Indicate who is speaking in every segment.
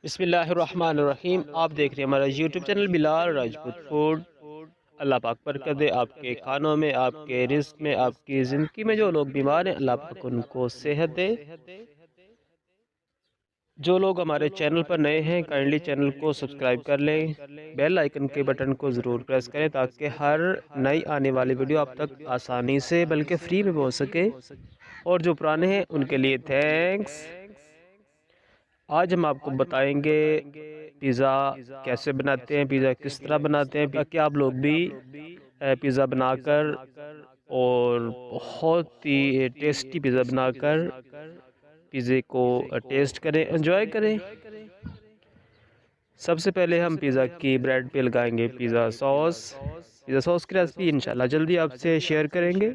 Speaker 1: बिस्मिल्लाहिर्रहमानिर्रहीम। आप देख रहे हैं हमारा YouTube channel Bilal Rajput food. Allah पाक बरकत दे आपके खानों में, आपके रिस्क में, आपकी ज़िंदगी में। जो लोग बीमार हैं अल्लाह पाक उनको सेहत दे। जो लोग हमारे चैनल पर नए हैं काइंडली चैनल को सब्सक्राइब कर लें, बेल आइकन के बटन को ज़रूर प्रेस करें ताकि हर नई आने वाली वीडियो आप तक आसानी से बल्कि फ्री में पहुँच सके। और जो पुराने हैं उनके लिए थैंक्स। आज हम आपको बताएंगे पिज़्ज़ा कैसे बनाते हैं, पिज़्ज़ा किस तरह बनाते हैं, ताकि आप लोग भी पिज़्ज़ा बनाकर और बहुत ही टेस्टी पिज़्ज़ा बनाकर पिज़्ज़े को टेस्ट करें, एंजॉय करें। सबसे पहले हम पिज़्ज़ा की ब्रेड पे लगाएंगे पिज़्ज़ा सॉस। पिज़्ज़ा सॉस की रेसिपी इंशाल्लाह जल्दी आपसे शेयर करेंगे।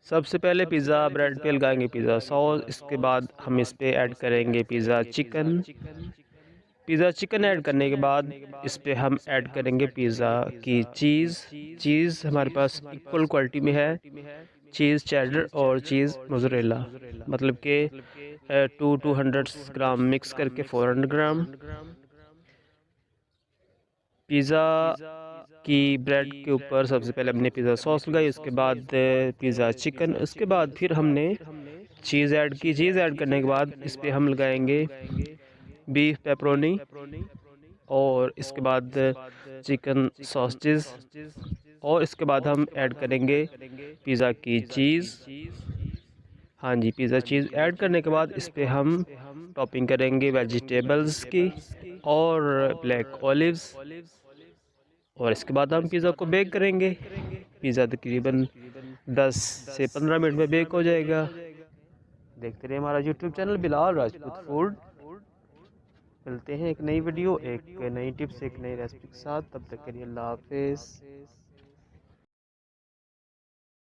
Speaker 1: सबसे पहले पिज़्ज़ा ब्रेड पे लगाएंगे पिज़्ज़ा सॉस, इसके बाद हम इस पे ऐड करेंगे pizza chicken. Pizza chicken add करने के बाद इस पे हम ऐड करेंगे पिज़्ज़ा की चीज़। चीज़ हमारे पास इक्वल क्वालिटी में है, चीज़ चेडर और चीज़ मोज़रेला, मतलब कि 200 ग्राम मिक्स करके 400 ग्राम। पिज़्ज़ा की ब्रेड के ऊपर सबसे पहले हमने पिज़्ज़ा सॉस लगाई, उसके बाद पिज़्ज़ा चिकन, उसके बाद फिर हमने चीज़ ऐड की। चीज़ ऐड करने के बाद इस पे हम लगाएंगे बीफ पेपरोनी और इसके बाद चिकन सॉसेज, और इसके बाद हम ऐड करेंगे पिज़्ज़ा की चीज़। हाँ जी, पिज़्ज़ा चीज़ ऐड करने के बाद इस पे हम टॉपिंग करेंगे वेजिटेबल्स की और ब्लैक ऑलिव्स, और इसके बाद हम पिज़्ज़ा को बेक करेंगे। पिज़्ज़ा तकरीबन 10 से 15 मिनट में बेक हो जाएगा। देखते रहिए हमारा YouTube channel Bilal Rajput food. मिलते हैं एक नई वीडियो, एक नई टिप्स, एक नई रेसिपी के साथ। तब तक के लिए अल्लाह हाफिज़।